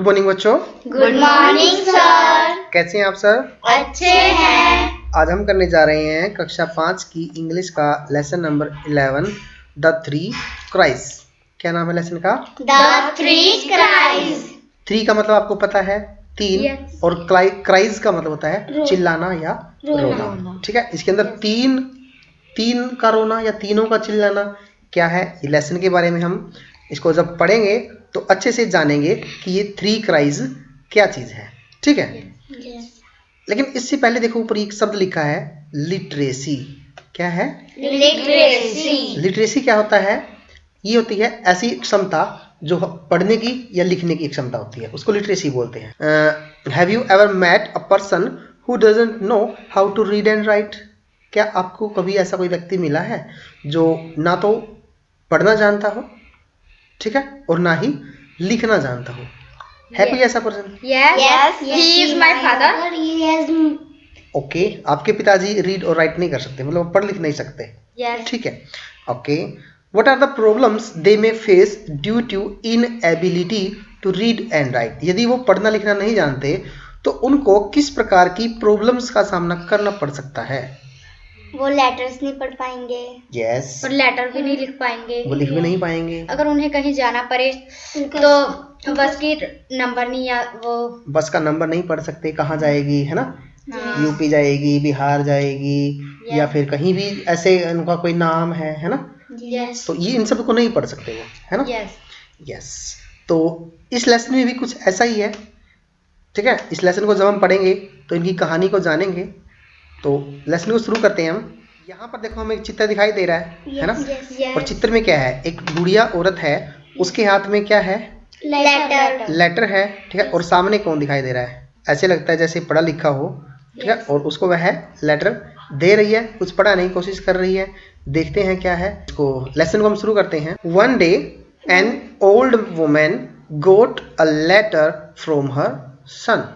Morning बच्चों। Good morning sir. कैसे हैं आप सर? अच्छे हैं। आज हम करने जा रहे हैं कक्षा 5 की इंग्लिश का lesson number 11 the three cries. क्या नाम है लेसन का? The three cries. 3 का मतलब आपको पता है 3। Yes. और क्राइज का मतलब होता है चिल्लाना या रोना। ठीक है, इसके अंदर तीन का रोना या तीनों का चिल्लाना क्या है, ये लेसन के बारे में हम इसको जब पढ़ेंगे तो अच्छे से जानेंगे कि ये 3 क्राइज क्या चीज है। ठीक है। Yes. लेकिन इससे पहले देखो ऊपर एक शब्द लिखा है लिटरेसी। क्या है? लिटरेसी। लिटरेसी क्या होता है? ये होती है ऐसी क्षमता जो पढ़ने की या लिखने की क्षमता होती है, उसको लिटरेसी बोलते हैं। Have you ever met a person who doesn't know how to read and write? क्या आपको कभी ऐसा कोई व्यक्ति मिला है जो ना तो पढ़ना जानता हो, ठीक है, और ना ही लिखना जानता हो? है कोई ऐसा person? Yes, he is my father. Okay, आपके पिताजी रीड और राइट नहीं कर सकते, मतलब पढ़ लिख नहीं सकते। Yes. ठीक है। Okay, what are the problems they may face due to inability to read and write? यदि वो पढ़ना लिखना नहीं जानते तो उनको किस प्रकार की प्रॉब्लम्स का सामना करना पड़ सकता है? वो लेटर्स नहीं पढ़ पाएंगे। यस, और लेटर भी नहीं लिख पाएंगे। वो लिख भी नहीं पाएंगे। अगर उन्हें कहीं जाना पड़े तो बस की नंबर नहीं, या वो बस का नंबर नहीं पढ़ सकते, कहाँ जाएगी, है ना? यूपी जाएगी, बिहार जाएगी, या फिर कहीं भी ऐसे उनका कोई नाम है ना? यस। तो ये इन सब को नहीं पढ़ सकते वो, है ना? यस। यस। तो इस लेसन में भी कुछ ऐसा ही है। ठीक है, इस लेसन को जब हम पढ़ेंगे तो इनकी कहानी को जानेंगे। तो लेसन को शुरू करते हैं हम। यहाँ पर देखो हमें एक चित्र दिखाई दे रहा है ना? Yes. और चित्र में क्या है? एक बुढ़िया औरत है, उसके हाथ में क्या है? लेटर है। ठीक है, और सामने कौन दिखाई दे रहा है? ऐसे लगता है जैसे पढ़ा लिखा हो। ठीक है, और उसको वह लेटर दे रही है, कुछ पढ़ाने की कोशिश कर रही है। देखते हैं क्या है। इसको लेसन को हम शुरू करते हैं। One day an old woman got a letter from her son.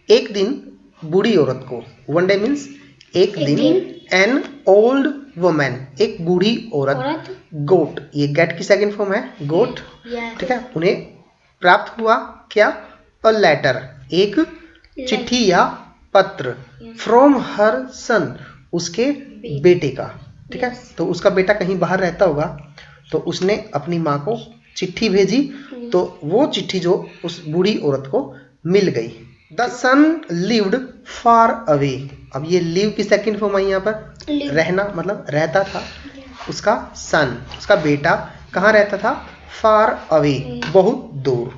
एक दिन बूढ़ी औरत को, वन डे मीन्स एक दिन, एन ओल्ड वुमन एक बूढ़ी औरत, गोट, ये गेट की सेकंड फॉर्म है, गोट। ठीक है, उन्हें प्राप्त हुआ क्या? अ लेटर, एक चिट्ठी या पत्र, फ्रॉम हर सन, उसके बेटे का। ठीक है, तो उसका बेटा कहीं बाहर रहता होगा, तो उसने अपनी माँ को चिट्ठी भेजी, तो वो चिट्ठी जो उस बूढ़ी औरत को मिल गई। The son lived far away. अब ये लिव की सेकंड फॉर्म आई यहाँ पर, रहना मतलब रहता था। उसका सन, उसका बेटा कहाँ रहता था? फार अवे, बहुत दूर।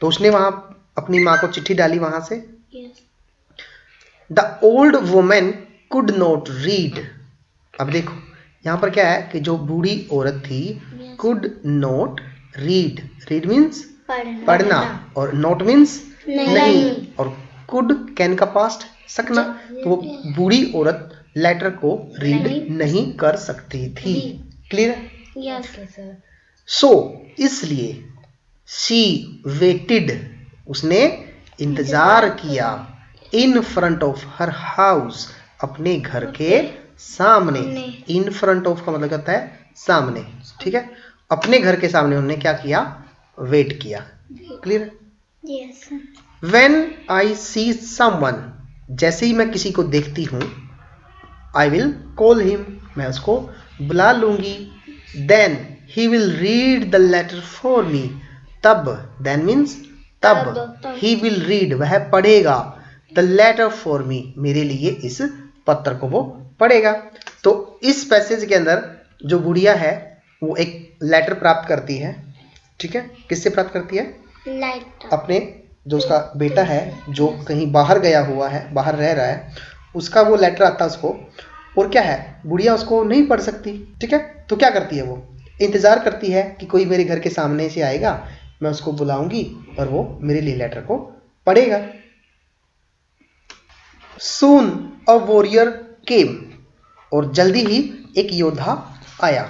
तो उसने वहां अपनी माँ को चिट्ठी डाली वहां से। The old women could not read. अब देखो यहाँ पर क्या है कि जो बूढ़ी औरत थी, could not read, read means पढ़ना, और नॉट मीन्स नहीं, और कुड कैन का पास्ट सकना। तो वो बूढ़ी औरत लेटर को रीड नहीं कर सकती थी। क्लियर? सो इसलिए शी वेटेड, उसने इंतजार किया, in front of her house, अपने घर के सामने। इन फ्रंट ऑफ का मतलब होता है सामने। ठीक है, अपने घर के सामने उन्होंने क्या किया? वेट किया। Clear? Yes. When I see someone, जैसे ही मैं किसी को देखती हूँ, I will call him, मैं उसको बुला लूंगी। Then he will read the letter for me, तब, then means तब, he will read, वह पढ़ेगा, the letter for me, मेरे लिए इस पत्र को वो पढ़ेगा। तो इस पैसेज के अंदर जो बुढ़िया है वो एक लेटर प्राप्त करती है। ठीक है, किससे प्राप्त करती है? अपने जो उसका बेटा है जो कहीं बाहर गया हुआ है, बाहर रह रहा है, उसका वो लेटर आता है उसको। और क्या है, बुढ़िया उसको नहीं पढ़ सकती। ठीक है, तो क्या करती है? वो इंतजार करती है कि कोई मेरे घर के सामने से आएगा, मैं उसको बुलाऊंगी और वो मेरे लिए लेटर को पढ़ेगा। सून अ वॉरियर केम, और जल्दी ही एक योद्धा आया।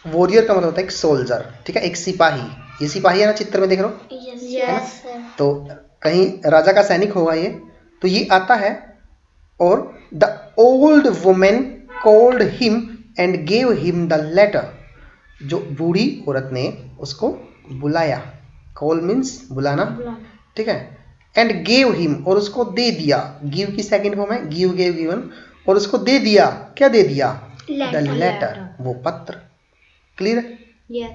वॉरियर का मतलब होता है एक सोल्जर। ठीक है, एक सिपाही। ये सिपाही है ना, चित्र में देख रहे हो? Yes. तो कहीं राजा का सैनिक होगा ये। तो ये आता है, और the old women called him and gave him the letter, जो बूढ़ी औरत ने उसको बुलाया। कॉल मीन्स बुलाना, ठीक है। एंड गेव हिम, और उसको दे दिया, गिव की सेकंड फॉर्म है गिव, गेव, गिवन, और उसको दे दिया, क्या दे दिया? द लेटर, वो पत्र। क्लियर है? Yes.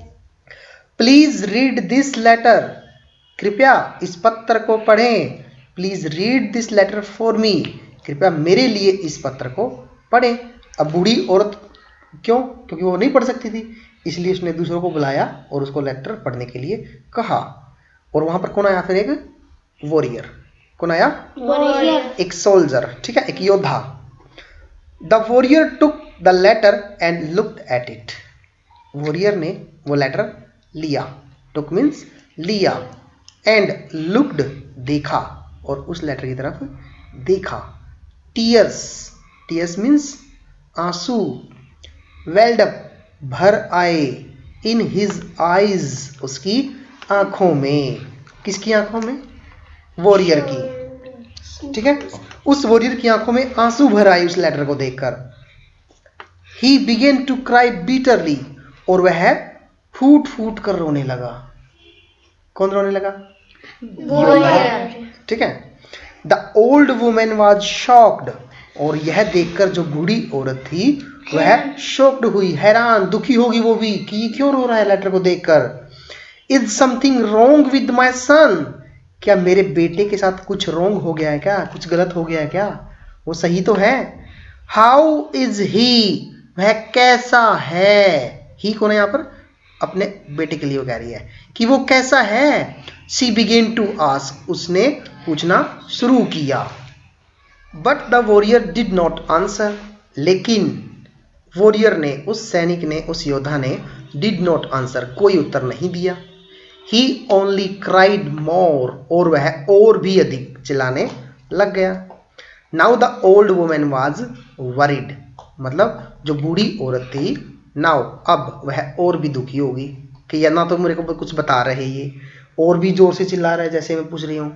Please read this letter, कृपया इस पत्र को पढ़ें। Please read this letter for me, कृपया मेरे लिए इस पत्र को पढ़ें। अब बूढ़ी औरत, क्यों? क्योंकि वो नहीं पढ़ सकती थी, इसलिए उसने दूसरों को बुलाया और उसको लेटर पढ़ने के लिए कहा। और वहां पर कौन आया फिर? एक वॉरियर। कौन आया? वॉरियर। एक सोल्जर, ठीक है, एक योद्धा। The warrior took the letter and looked at it, warrior ने वो लेटर लिया, टुक मीन्स लिया, एंड लुक्ड देखा, और उस लेटर की तरफ देखा। टीयर्स, टीयर्स मीन्स आंसू, वेल्ड अप भर आए, इन हिज आईज उसकी आंखों में। किसकी आंखों में? वॉरियर की, ठीक है। उस वॉरियर की आंखों में आंसू भर आए उस लेटर को देखकर। He began to cry bitterly, और वह फूट फूट कर रोने लगा। कौन रोने लगा? वॉरियर। ठीक है। The old women was shocked, और यह देखकर जो बूढ़ी औरत थी वह शॉक्ड हुई, हैरान, दुखी होगी वो भी कि ये क्यों रो रहा है लेटर को देखकर। Is something wrong with my son, क्या मेरे बेटे के साथ कुछ रॉन्ग हो गया है क्या? कुछ गलत हो गया है क्या? वो सही तो है। हाउ इज ही, वह कैसा है? ही कौन है यहाँ पर? अपने बेटे के लिए वो कह रही है कि वो कैसा है। शी बिगेन टू आस्क, उसने पूछना शुरू किया। But the warrior did not answer, लेकिन वॉरियर ने, उस सैनिक ने, उस योद्धा ने डिड नॉट आंसर, कोई उत्तर नहीं दिया। ही ओनली क्राइड मोर, और वह और भी अधिक चिल्लाने लग गया। Now the old women was worried, मतलब जो बूढ़ी औरत थी, नाउ अब वह और भी दुखी होगी कि या ना तो मेरे को कुछ बता रहे, ये और भी जोर से चिल्ला रहा है जैसे मैं पूछ रही हूँ।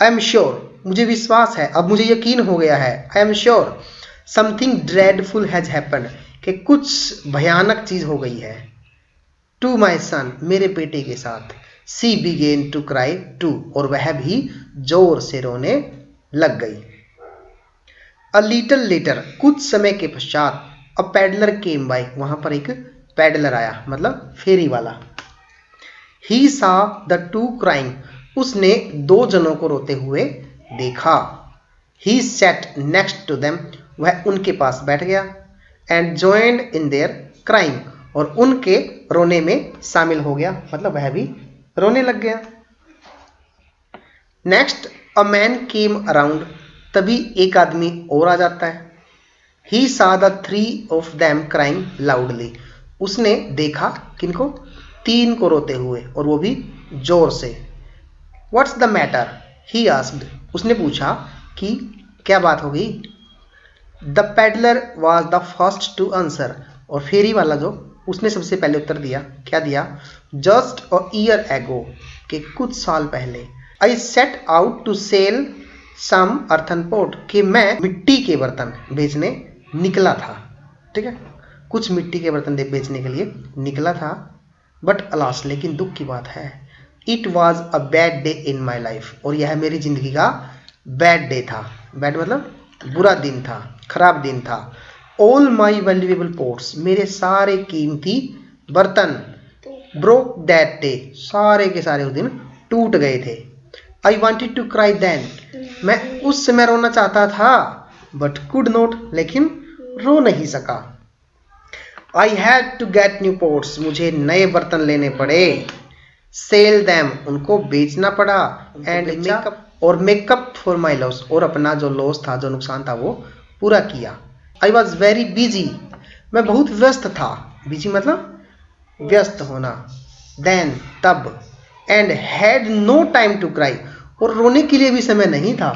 आई एम श्योर, मुझे विश्वास है, अब मुझे यकीन हो गया है। I am sure something dreadful has happened, कि कुछ भयानक चीज हो गई है। टू माई सन, मेरे बेटे के साथ। सी बिगेन टू क्राई टू, और वह भी जोर से रोने लग गई। अ लिटल लेटर, कुछ समय के पश्चात, अ पैडलर केम बाय, वहां पर एक पैडलर आया, मतलब फेरी वाला। ही सा द टू क्राइंग, उसने दो जनों को रोते हुए देखा। ही सेट नेक्स्ट टू देम, वह उनके पास बैठ गया। And joined in their crying, और उनके रोने में शामिल हो गया, मतलब वह भी रोने लग गया। Next a man came around, तभी एक आदमी और आ जाता है। ही सा the three of them crying loudly, उसने देखा किनको? तीन को रोते हुए, और वो भी जोर से। What's the matter, he asked, उसने पूछा कि क्या बात हो गई। The peddler was the first to answer, और फेरी वाला जो, उसने सबसे पहले उत्तर दिया। क्या दिया? जस्ट अ ईयर एगो, के कुछ साल पहले। I set out to sell some earthen pot, कि मैं मिट्टी के बर्तन बेचने निकला था। ठीक है, कुछ मिट्टी के बर्तन बेचने के लिए निकला था। बट अलास, लेकिन दुख की बात है, it was a bad day in my life, और यह मेरी जिंदगी का बैड डे था। बैड मतलब बुरा दिन था, खराब दिन था। ऑल माई वैल्यूएबल पोट्स, मेरे सारे कीमती बर्तन, ब्रोक दैट डे, सारे के सारे उस दिन टूट गए थे। I wanted to cry then, मैं उस समय रोना चाहता था, बट कुड नॉट, लेकिन रो नहीं सका। I had to get new pots, मुझे नए बर्तन लेने पड़े। सेल दैम, उनको बेचना पड़ा। एंड मेकअप, और मेकअप फॉर माई लॉस, और अपना जो लॉस था, जो नुकसान था, वो पूरा किया। आई वॉज वेरी बिजी, मैं बहुत व्यस्त था। बिजी मतलब व्यस्त होना। देन, तब। And had no time to cry, और रोने के लिए भी समय नहीं था।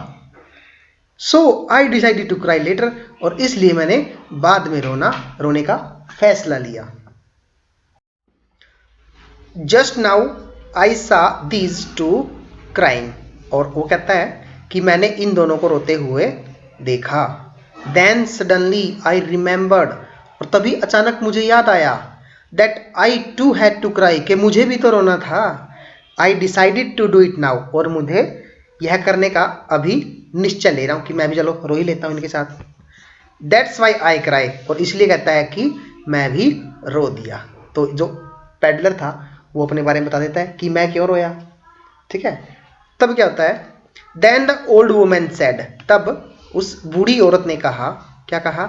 So I decided to cry later, और इसलिए मैंने बाद में रोने का फैसला लिया। जस्ट नाउ आई सा दीज टू क्राइंग, और वो कहता है कि मैंने इन दोनों को रोते हुए देखा। देन सडनली आई रिमेंबर्ड, और तभी अचानक मुझे याद आया, that I too had to cry, कि मुझे भी तो रोना था। I decided to do it now, और मुझे यह करने का अभी निश्चय ले रहा हूँ कि मैं भी चलो रो ही लेता हूँ इनके साथ। दैट्स वाई आई क्राई, और इसलिए कहता है कि मैं भी रो दिया। तो जो पेडलर था वो अपने बारे में बता देता है कि मैं क्यों रोया। ठीक है, तब क्या होता है, then the old woman said, तब उस बूढ़ी औरत ने कहा, क्या कहा,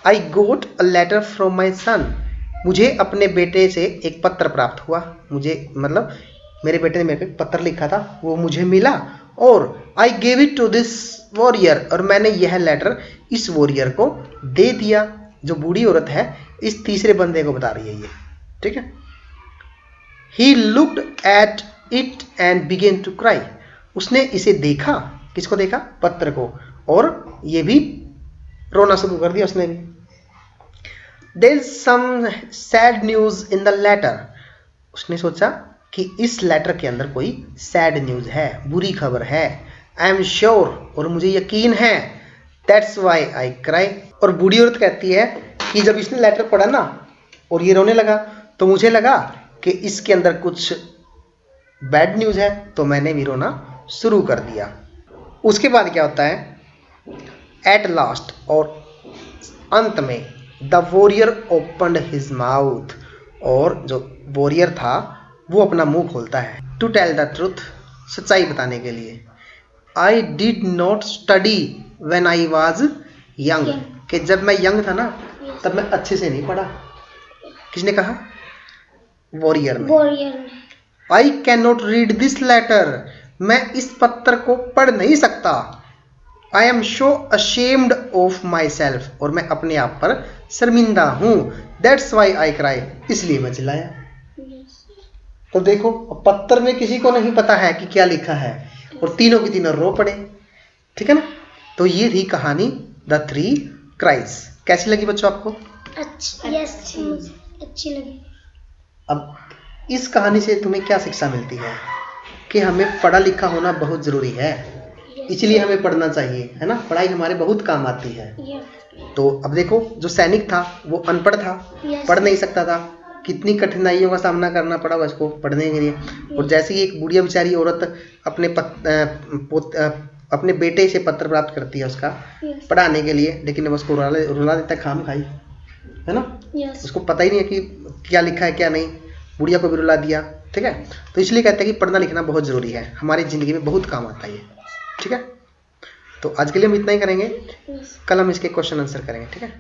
आई गोट अ लेटर फ्रॉम माई सन, मुझे अपने बेटे से एक पत्र प्राप्त हुआ। मुझे मतलब मेरे बेटे ने मेरे को एक पत्र लिखा था, वो मुझे मिला, और I gave it to this warrior, और मैंने यह लेटर इस वॉरियर को दे दिया। जो बूढ़ी औरत है इस तीसरे बंदे को बता रही है ये। ठीक है, he looked at it and began to cry, उसने इसे देखा, किसको देखा, पत्र को, और ये भी रोना शुरू कर दिया उसने भी। There is some sad news in the letter, उसने सोचा कि इस लेटर के अंदर कोई सैड न्यूज है, बुरी खबर है। आई एम श्योर, और मुझे यकीन है, दैट्स वाई आई क्राई, और बूढ़ी औरत कहती है कि जब इसने लेटर पढ़ा ना और ये रोने लगा, तो मुझे लगा कि इसके अंदर कुछ बैड न्यूज है, तो मैंने भी रोना शुरू कर दिया। उसके बाद क्या होता है, एट लास्ट, और अंत में, the warrior opened his mouth, और जो वॉरियर था वो अपना मुंह खोलता है, टू टेल द ट्रूथ, सच्चाई बताने के लिए। I did not study when I was young, कि जब मैं यंग था ना तब मैं अच्छे से नहीं पढ़ा। किसने कहा, वॉरियर ने। I can not read this letter, मैं इस पत्र को पढ़ नहीं सकता। I am so ashamed of myself, और मैं अपने आप पर शर्मिंदा हूँ। दैट्स वाई आई क्राई, इसलिए मैं चिल्लाया। तो देखो, पत्र में किसी को नहीं पता है कि क्या लिखा है, और तीनों की तीनों रो पड़े। ठीक है ना, तो ये थी कहानी द थ्री क्राइज। कैसी लगी बच्चों आपको? अच्छी लगी। अब इस कहानी से तुम्हें क्या शिक्षा मिलती है, कि हमें पढ़ा लिखा होना बहुत जरूरी है, इसलिए हमें पढ़ना चाहिए, है ना, पढ़ाई हमारे बहुत काम आती है। तो अब देखो, जो सैनिक था वो अनपढ़ था, पढ़ नहीं सकता था, कितनी कठिनाइयों का सामना करना पड़ा उसको पढ़ने के लिए। और जैसे ही एक बुढ़िया बेचारी औरत अपने बेटे से पत्र प्राप्त करती है उसका पढ़ाने के लिए, लेकिन वो उसको रुला देता है खाम खाई, है ना, उसको पता ही नहीं है कि क्या लिखा है क्या नहीं, बुढ़िया को भी रुला दिया। ठीक है, तो इसलिए कहते हैं कि पढ़ना लिखना बहुत ज़रूरी है, हमारी ज़िंदगी में बहुत काम आता है ये। ठीक है, तो आज के लिए हम इतना ही करेंगे, कल हम इसके क्वेश्चन आंसर करेंगे। ठीक है।